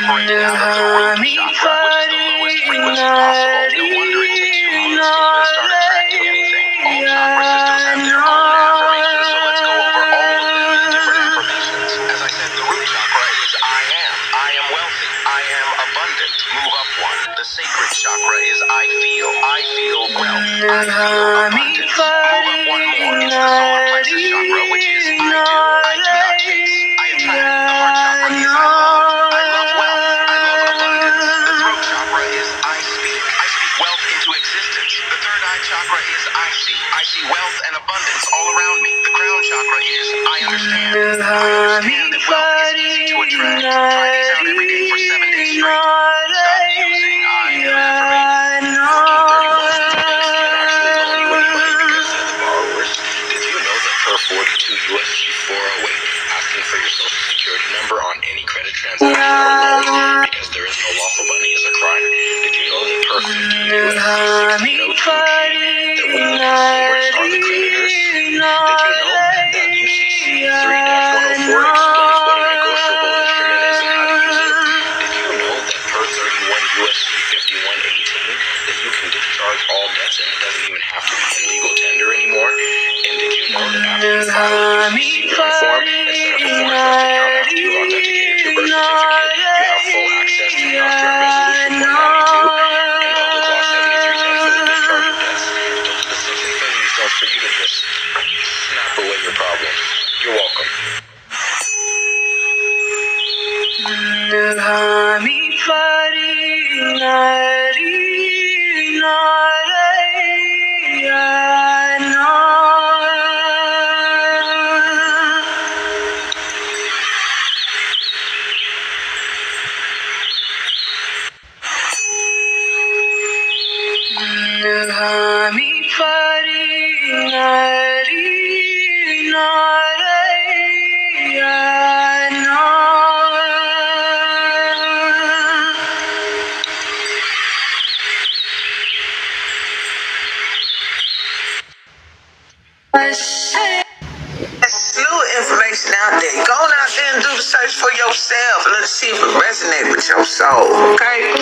operating out of the root chakra, which is the lowest frequency possible. No wonder it takes you months to even start attracting anything. All chakra systems have their own affirmations, so let's go over all of them. Different affirmations. As I said, the root chakra is I am. I am wealthy. I am abundant. Move up one. The sacred chakra is I feel. I feel wealth. I feel abundance. Move up one more. It's the solar plexus chakra, which is I do. I do not chase. I attract. The heart chakra is I love. I love wealth. I love abundance. The throat chakra is I speak. I speak wealth into existence. The third eye chakra is I see. I see wealth and abundance all around me. The crown chakra is I understand. I understand that wealth is easy to attract. Try these out every day for 7 days straight. Stop using I am affirmations. 1431. Banks can't actually loan you any money because they're the borrowers. Did you know that per 42 USC 408, asking for your social security number on any credit transaction or loan because there is no lawful money is a crime? Did you know that per 15 USC 1602G that we the consumers are the creditors? Did you know that UCC 3-104 explains what a negotiable instrument is and how to use it? Did you know that per 31 USC 5118 that you can discharge all debts and it doesn't even have to be in legal tender anymore? And did you know that after you file a UCC 1 form, instead of a foreign trust account after you've authenticated your birth certificate, you have full access to House Joint Resolution 192 and Public Law 7310 for the discharge of debts? Those are the 6 infinity stones for you to just snap away your problems. You're welcome. Information out there. Go on out there and do the search for yourself and let's see if it resonates with your soul, okay?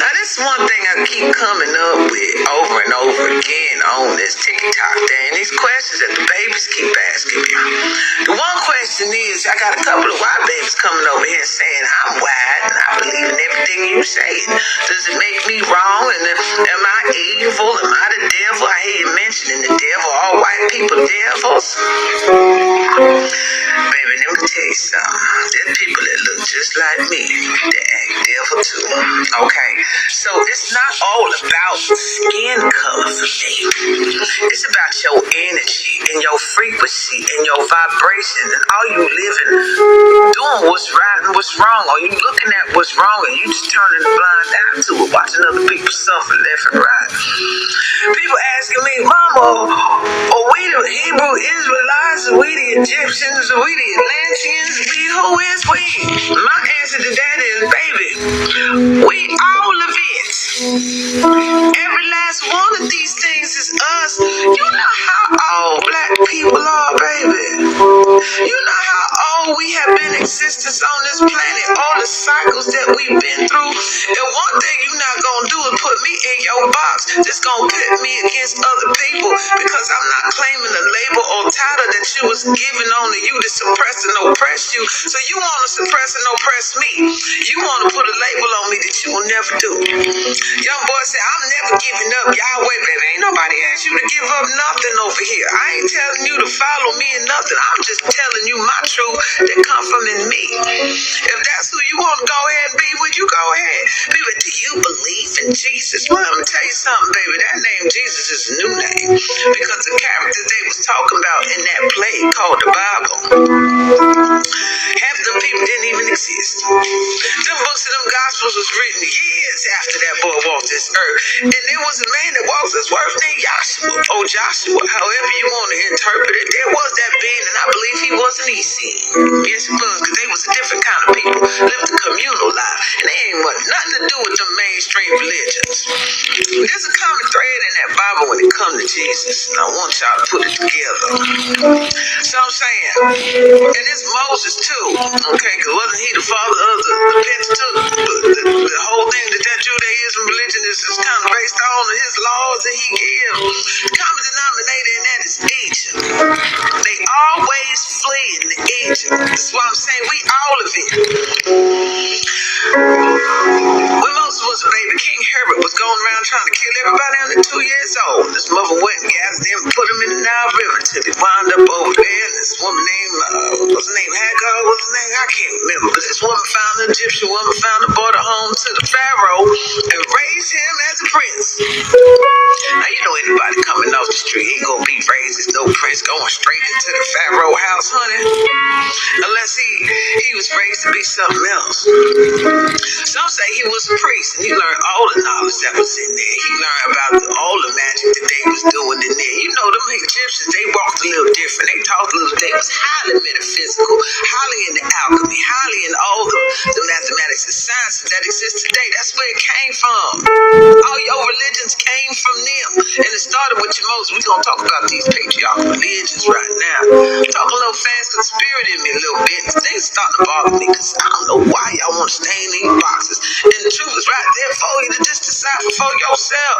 Now, this is one thing I keep coming up with over and over again on this TikTok thing. These questions that the babies keep asking me. The one question is, I got a couple of white babies coming over here saying, I'm white and I believe in everything you say. Does it make me wrong? And am I evil? Am I the devil? I hear you mentioning the devil. All white people devils? Baby, let me tell you something. There's people that look just like me that act devil too. Okay? So it's not all about skin color for me. It's about your energy and your frequency and your vibration and all you living, doing what's right and what's wrong. Or you looking at what's wrong and you just turning a blind eye to it, watching other people suffer left and right. People asking me, Mama, are we the Hebrew Israelites? Are we the Egyptians? Are we the Atlanteans? Who is we? My answer to that is, baby, we all of it. Every last one of these things is us. You know how old black people are, baby. You know how old we have been in existence on this planet, all the cycles that we've been through. And one thing you're not going to do is put me in your box that's going to pit me against other people because I'm not claiming the label or title that you was given on to you to suppress and oppress you. So you want to suppress and oppress me. You want to put a label on me that you will never do. Young boy said, I'm never giving up. Yahweh, baby, ain't nobody asked you to give up nothing over here. I ain't telling you to follow me in nothing. I'm just telling you my truth that come from in me. If that's who you want to go ahead and be with, you go ahead. People, do you believe in Jesus? Well, I'm going to tell you something, baby. That name Jesus is a new name because the characters they was talking about in that play called the Bible, half of them people didn't even exist. Them books and them gospels was written years after that boy walked this earth. And there was a man that walked this earth named Joshua, or Joshua, however you want to interpret it. There was that being, and I believe he was an Essene. Yes, he was, because they was a different kind of people, lived a communal life. And they ain't nothing to do with the mainstream religions. There's a common thread in that Bible when it comes to to Jesus, and I want y'all to put it together. So I'm saying, and it's Moses too, okay, because wasn't he the father of the Pentateuch? The whole thing that Judaism religion is kind of based on his laws that he gives. The common denominator in that is Egypt. They always flee in Egypt. That's why I'm saying we all of it. When Moses was a baby, King Herod was going around trying to kill everybody under 2 years old. His mother went and gathered them and put them in the Nile River till they wound up over there. And this woman named, what's her name, Hagar, what's her name? I can't remember. But this woman found an Egyptian woman, found her, brought her home to the Pharaoh and raised him as a prince. Now, you know anybody coming off the street, he gonna be raised as no prince going straight into the Pharaoh house, honey. Unless he was raised to be something else. Some say he was a priest and he learned all the knowledge that was in there. He learned about all the magic that they was doing in there. You know, them Egyptians, they walked a little different. They talked a little, they was highly metaphysical, highly in the alchemy, highly in all the mathematics and sciences that exist today. That's where it came from. All your religions came from them. And it started with your Moses. We're going to talk about these patriarchal religions right now. Talk a little fast because the spirit in me a little bit. Things starting to bother me because I don't know why y'all want to stay in these boxes. And the truth is right there for you to just decide for yourself.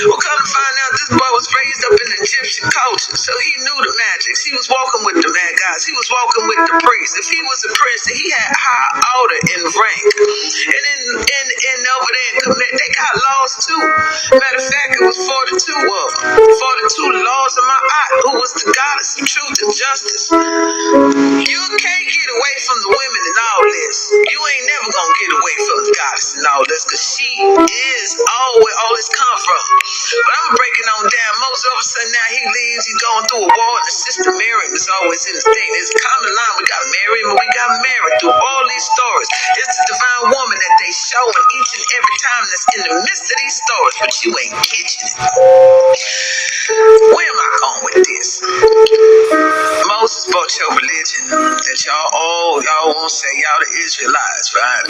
Well, come to find out, this boy was raised up in Egyptian culture, so he knew the magics. He was walking with the mad guys. He was walking with the priests. If he was a prince, he had high order and rank. And in over there in Kemet, they got laws too. Matter of fact, it was 42 of them. 42 laws of my aunt, who was the goddess of truth and justice. You can't get away from the women and all this. You ain't never gonna get away from the goddess and all this, because she is where all this come from. But I'm breaking on down. Moses, all of a sudden now he leaves, he's going through a war, and the sister Miriam is always in the thing. There's a common line. We got Miriam and we got Mary through all these stories. It's the divine woman that they show in each and every time that's in the midst of these stories, but you ain't catching it. Where am I going with this? Moses brought your religion that y'all won't say y'all the Israelites, right?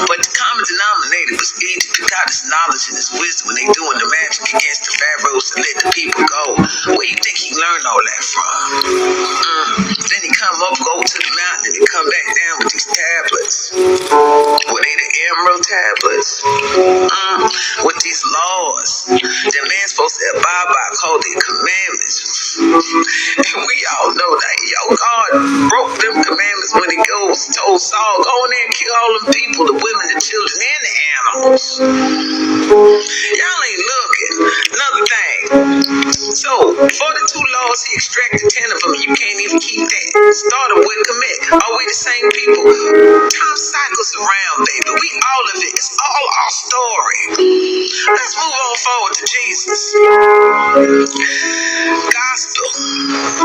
But the common denominator was Egypt. You got his knowledge and his wisdom when they doing the magic against the pharaohs to let the people go. Where you think he learned all that from? Then he come up, go to the mountain, and he come back down with these tablets. Were they the emerald tablets? With these laws that man's supposed to abide by, called the commandments. And we all know that God broke them commandments when he told Saul, go in there and kill all them people, the women, the children, and the animals. Y'all ain't looking. Another thing. So, 42 laws, he extracted 10 of them, and you can't even keep that. Started with commit. Are we the same people? Time cycles around, baby. We all of it. It's all our story. Let's move on forward to Jesus. Gospel,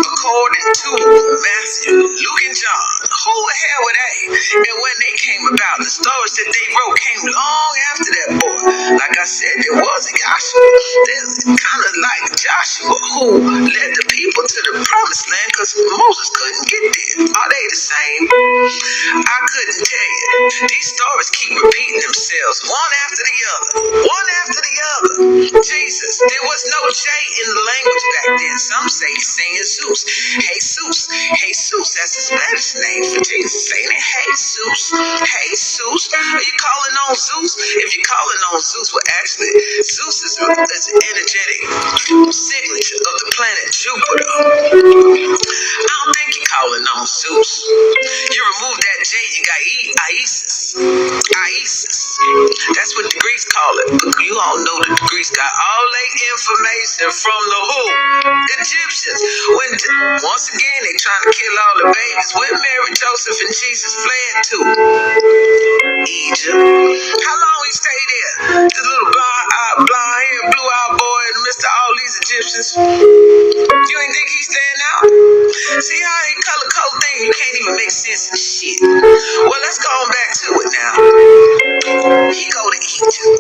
according to Matthew, Luke, and John. Who the hell were they? And when they came about, the stories that they wrote came long after that boy. Like I said, there was a Joshua. There's kind of like Joshua who led the people to the promised land because Moses couldn't get there. Are they the same? I couldn't tell you. These stories keep repeating themselves, one after the other. One after the other. Jesus, there was no J in the language back then. Some say he's saying Zeus. Jesus, that's the Spanish name for Jesus. Saying it, Jesus. Are you calling on Zeus? If you're calling on Zeus, well, actually, Zeus is an energetic signature of the planet Jupiter. I don't think you're calling on Zeus. You remove that J, you got Isis. That's what the Greeks call it. But you all know that the Greeks got all their information from the who? Egyptians. Once again, they trying to kill all the babies. Where Mary, Joseph, and Jesus fled to? Egypt. How long he stayed there? This little blonde-haired, blue-eyed boy in the midst of all these Egyptians. You ain't think he's staying out? See how he color thing? You can't even make sense of shit. Well, let's go on back to it now. He go to Egypt.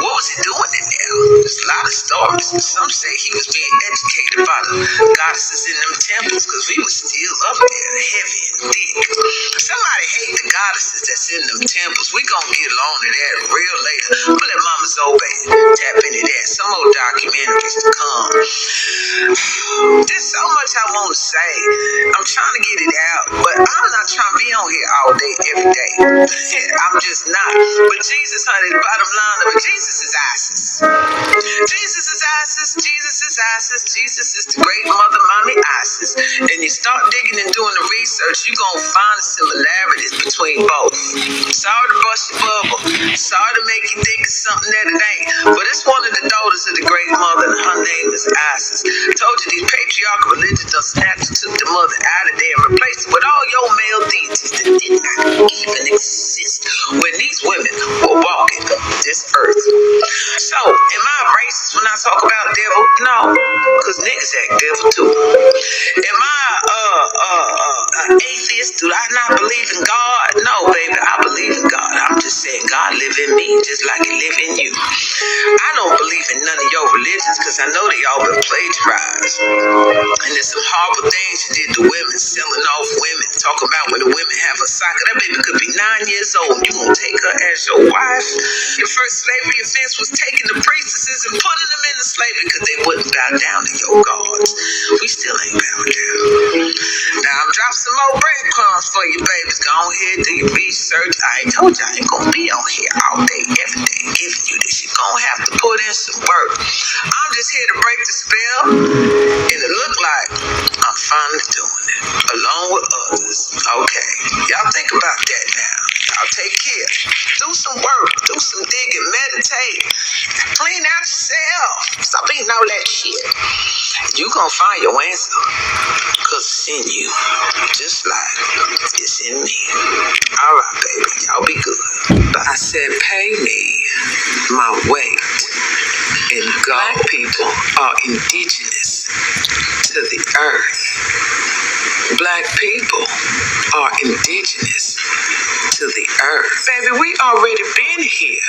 What was he doing in there? There's a lot of stories. Some say he was being educated by the goddesses in them temples because we was still up there, heavy and thick. Somebody hate the goddesses that's in them temples. We gonna get along to that real later. But let Mama Zoe tap into that. Some more documentaries to come. There's so much I want to say. I'm trying to get it out, but I'm not trying to be on here all day, every day. I'm just not. But Jesus, honey, the bottom line of it, Jesus is Isis. Jesus is Isis. Jesus is Isis. Jesus is the great mother, mommy Isis. And you start digging and doing the research, you're going to find the similarities between both. Sorry to bust your bubble. Sorry to make you think it's something that it ain't. But it's one of the daughters of the great mother, and her name is Isis. I told you these patriarchal religions done snatched and took the mother out of there and replaced it with all your male deities that did not even exist when these women were walking this earth. So, am I a racist when I talk about devil? No, because niggas act devil too. Am I an atheist? Do I not believe in God? No, baby, I believe in God. I'm just saying God live in me just like he live in you. I don't believe in none of your religions because I know they all been plagiarized. And there's some horrible things you did to women, selling off women, talking about when the women have a cycle. That baby could be 9 years old. You gonna take her as your wife? The first slavery offense was taking the priestesses and putting them into slavery because they wouldn't bow down to your gods. We still ain't bowed down. Now I'm dropping some more breadcrumbs for you, babies. Go ahead, do your research. I ain't told you I ain't gonna be on here all day, every day, giving you this. You're gonna have to put in some work. I'm just here to break the spell, and it look like I'm finally doing it, along with others. Okay, y'all think about that now. Y'all take care. Do some work. Do some digging. Meditate. Clean out yourself. Stop eating all that shit. You gonna find your answer, because it's in you, just like it's in me. All right, baby. Y'all be good. But I said pay me my way. And God people are indigenous to the earth. Black people are indigenous to the earth. Baby, we already been here.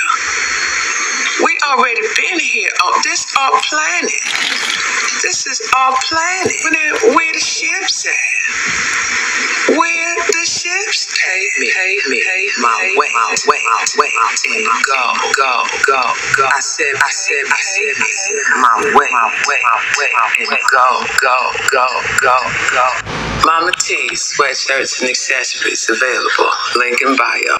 We already been here on this our planet. This is our planet. Where the ships at? Where the ships at? Pay me my way, and go. I said, pay me my way, and go. Mama T, sweatshirts and accessories available. Link in bio.